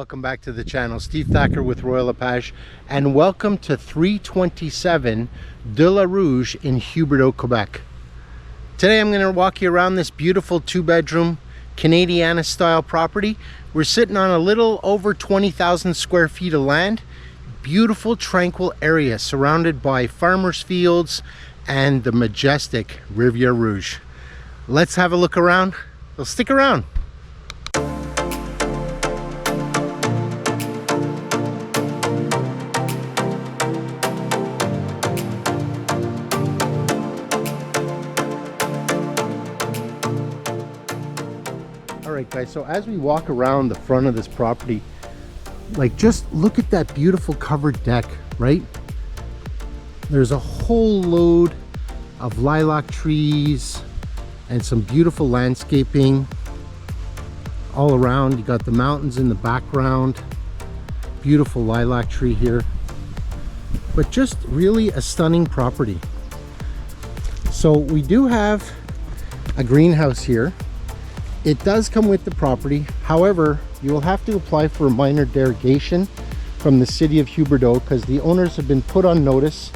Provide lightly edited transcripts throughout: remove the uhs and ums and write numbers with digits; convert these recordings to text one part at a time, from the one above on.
welcome back to the channel. Steve Thacker with Royal Lepage, and welcome to 327 de la Rouge in Huberdeau, Quebec. Today I'm going to walk you around this beautiful 2-bedroom Canadiana style property. We're sitting on a little over 20,000 square feet of land. Beautiful tranquil area surrounded by farmers fields and the majestic Riviere Rouge. Let's have a look around. So stick around. Alright guys, so as we walk around the front of this property, like just look at that beautiful covered deck, right? There's a whole load of lilac trees and some beautiful landscaping all around. You got the mountains in the background, beautiful lilac tree here, but just really a stunning property. So we do have a greenhouse here. It does come with the property. However, you will have to apply for a minor derogation from the city of Huberdeau because the owners have been put on notice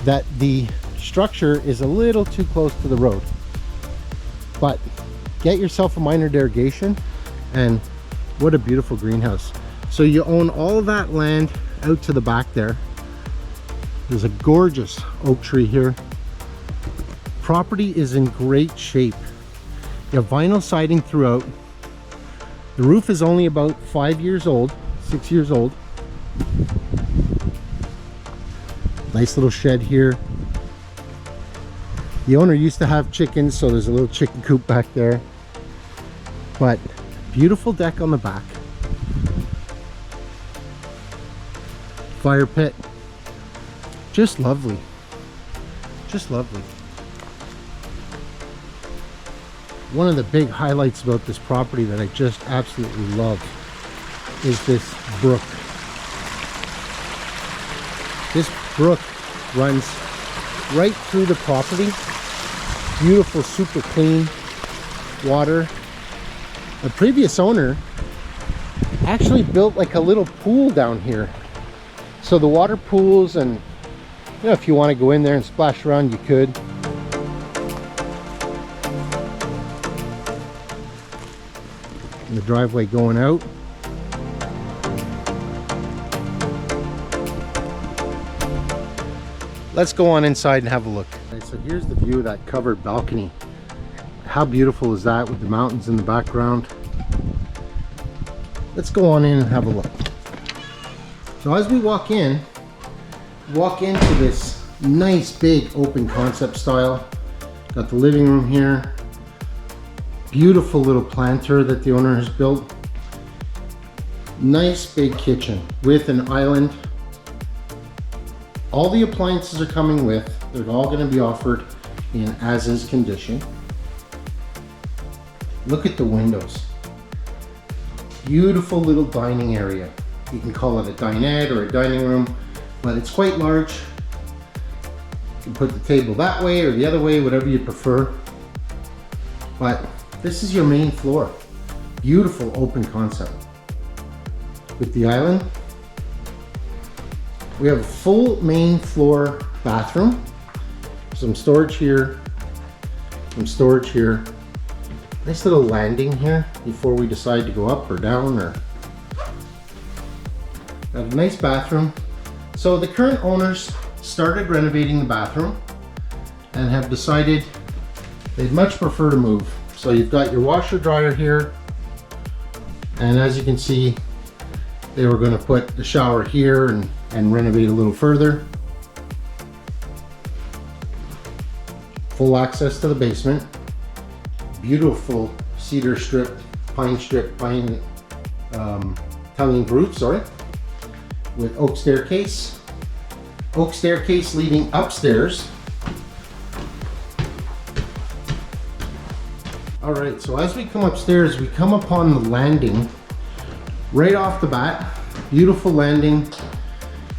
that the structure is a little too close to the road. But get yourself a minor derogation, and what a beautiful greenhouse. So you own all of that land out to the back there. There's a gorgeous oak tree here. Property is in great shape. You have vinyl siding throughout. The roof is only about 5 years old, 6 years old. Nice little shed here. The owner used to have chickens, so there's a little chicken coop back there. But beautiful deck on the back. Fire pit. Just lovely. Just lovely. One of the big highlights about this property that I just absolutely love is this brook. This brook runs right through the property. Beautiful, super clean water. The previous owner actually built like a little pool down here. So the water pools, and you know, if you want to go in there and splash around, you could. The driveway going out. Let's go on inside and have a look. Okay, so here's the view of that covered balcony. How beautiful is that with the mountains in the background? Let's go on in and have a look. So as we walk into this nice big open concept style. Got the living room here. Beautiful little planter that the owner has built. Nice big kitchen with an island. All the appliances are coming with. They're all going to be offered in as-is condition. Look at the windows. Beautiful little dining area. You can call it a dinette or a dining room, but it's quite large. You can put the table that way or the other way, whatever you prefer. But this is your main floor. Beautiful open concept. With the island, we have a full main floor bathroom. Some storage here, some storage here. Nice little landing here before we decide to go up or down, or got a nice bathroom. So the current owners started renovating the bathroom and have decided they'd much prefer to move. So you've got your washer dryer here, and as you can see, they were going to put the shower here and renovate a little further. Full access to the basement. Beautiful cedar strip, pine tongue roof, sorry, with oak staircase. Oak staircase leading upstairs. Alright, so as we come upstairs, we come upon the landing right off the bat. Beautiful landing.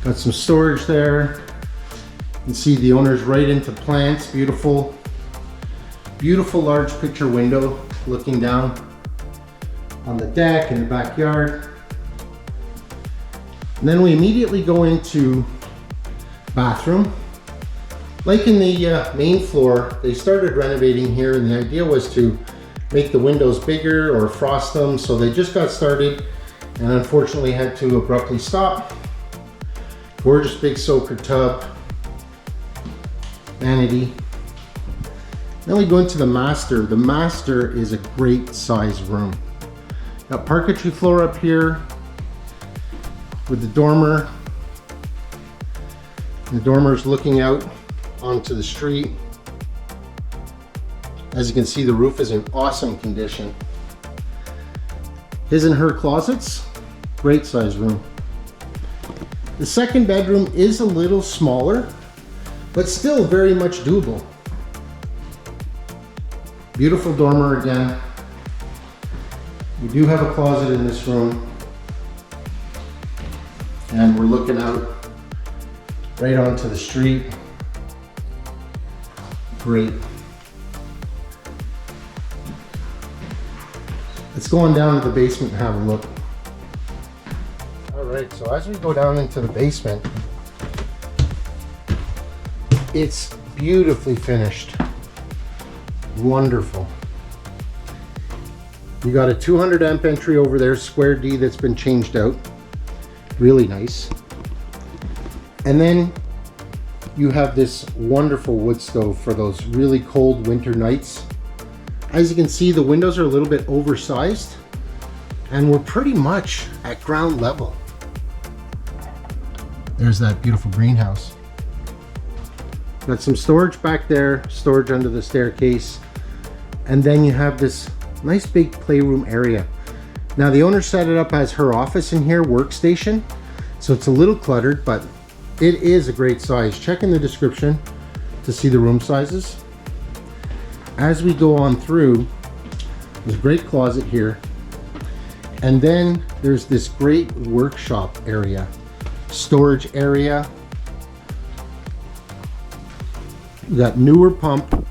Got some storage there. You can see the owner's right into plants. Beautiful. Beautiful large picture window looking down on the deck in the backyard. And then we immediately go into bathroom. Like in the main floor, they started renovating here, and the idea was to make the windows bigger or frost them, so they just got started and unfortunately had to abruptly stop. Gorgeous big soaker tub, vanity. Then we go into the master. The master is a great size room. Got parquetry floor up here with the dormer. The dormer's looking out onto the street. As you can see, the roof is in awesome condition. His and her closets, great size room. The second bedroom is a little smaller, but still very much doable. Beautiful dormer again. We do have a closet in this room, and we're looking out right onto the street. Great. Let's go on down to the basement and have a look. All right, so as we go down into the basement, it's beautifully finished. Wonderful. You got a 200 amp entry over there, square D, that's been changed out. Really nice. And then you have this wonderful wood stove for those really cold winter nights. As you can see, the windows are a little bit oversized, and we're pretty much at ground level. There's that beautiful greenhouse. Got some storage back there, storage under the staircase, and then you have this nice big playroom area. Now the owner set it up as her office in here, workstation, so it's a little cluttered, but it is a great size. Check in the description to see the room sizes. As we go on through, there's a great closet here, and then there's this great workshop area, storage area. We got newer pump,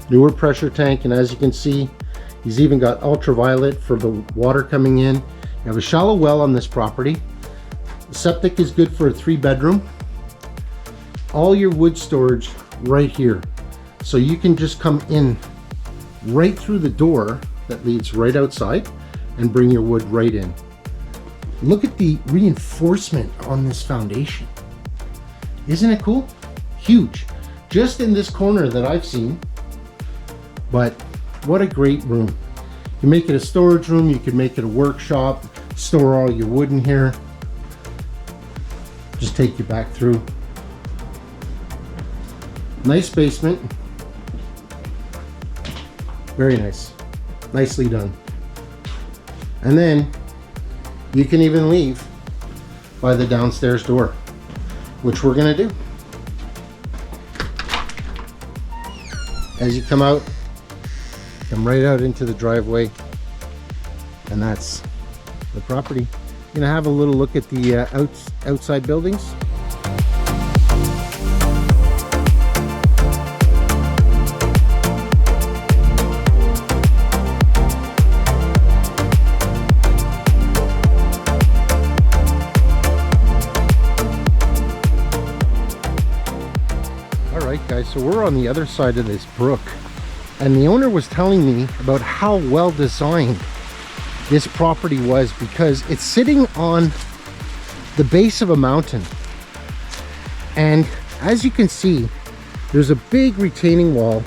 newer pressure tank, and as you can see, he's even got ultraviolet for the water coming in. You have a shallow well on this property. The septic is good for a 3-bedroom. All your wood storage right here. So you can just come in right through the door that leads right outside and bring your wood right in. Look at the reinforcement on this foundation. Isn't it cool? Huge. Just in this corner that I've seen. But what a great room. You make it a storage room, you could make it a workshop, store all your wood in here. Just take you back through. Nice basement. Very nice. Nicely done. And then you can even leave by the downstairs door, which we're gonna do. As you come out, come right out into the driveway, and that's the property. You're gonna have a little look at the outside buildings. Alright guys, so we're on the other side of this brook, and the owner was telling me about how well designed this property was, because it's sitting on the base of a mountain, and as you can see, there's a big retaining wall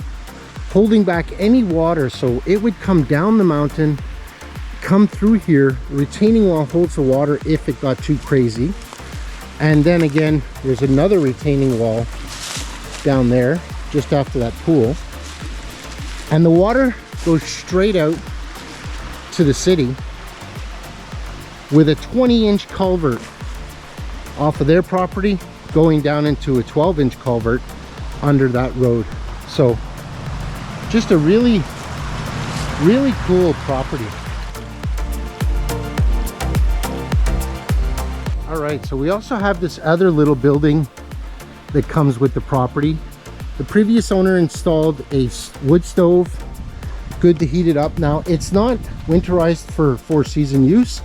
holding back any water, so it would come down the mountain, come through here. The retaining wall holds the water if it got too crazy, and then again there's another retaining wall down there just after that pool, and the water goes straight out to the city with a 20-inch culvert off of their property going down into a 12-inch culvert under that road. So just a really cool property. All right, so we also have this other little building that comes with the property. The previous owner installed a wood stove, good to heat it up. Now it's not winterized for 4-season use,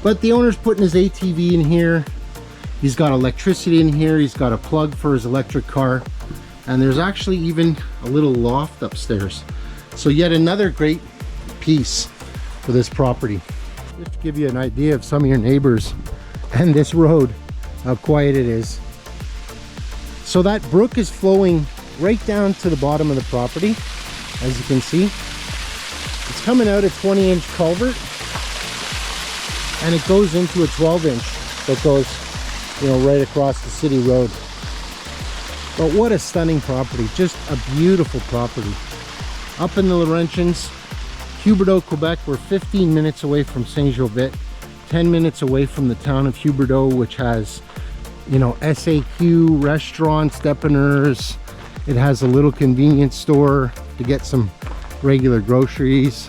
but the owner's putting his ATV in here, He's got electricity in here. He's got a plug for his electric car. And there's actually even a little loft upstairs. So yet another great piece for this property. Just to give you an idea of some of your neighbors and this road, how quiet it is. So that brook is flowing right down to the bottom of the property, as you can see. It's coming out a 20-inch culvert, and it goes into a 12-inch that goes, you know, right across the city road. But what a stunning property, just a beautiful property. Up in the Laurentians, Huberdeau, Quebec, we're 15 minutes away from Saint-Jovite, 10 minutes away from the town of Huberdeau, which has, you know, SAQ, restaurants, dépanneurs. It has a little convenience store to get some regular groceries.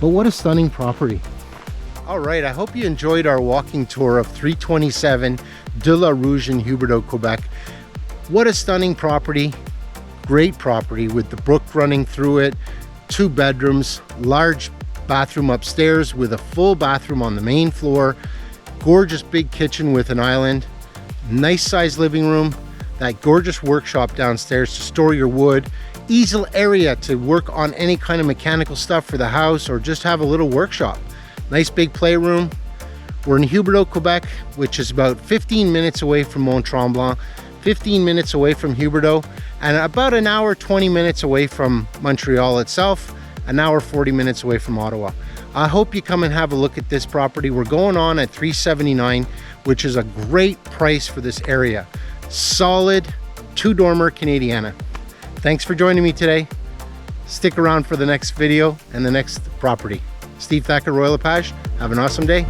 But what a stunning property. All right, I hope you enjoyed our walking tour of 327 de la Rouge in Huberdeau, Quebec. What a stunning property. Great property with the brook running through it, 2 bedrooms, large bathroom upstairs with a full bathroom on the main floor, gorgeous big kitchen with an island, nice sized living room, that gorgeous workshop downstairs to store your wood, easel area to work on any kind of mechanical stuff for the house or just have a little workshop. Nice big playroom. We're in Huberdeau, Quebec, which is about 15 minutes away from Mont-Tremblant, 15 minutes away from Huberdeau, and about an hour 20 minutes away from Montreal itself, an hour 40 minutes away from Ottawa. I hope you come and have a look at this property. We're going on at $379, which is a great price for this area. Solid 2-dormer Canadiana. Thanks for joining me today. Stick around for the next video and the next property. Steve Thacker, Royal Lepage. Have an awesome day.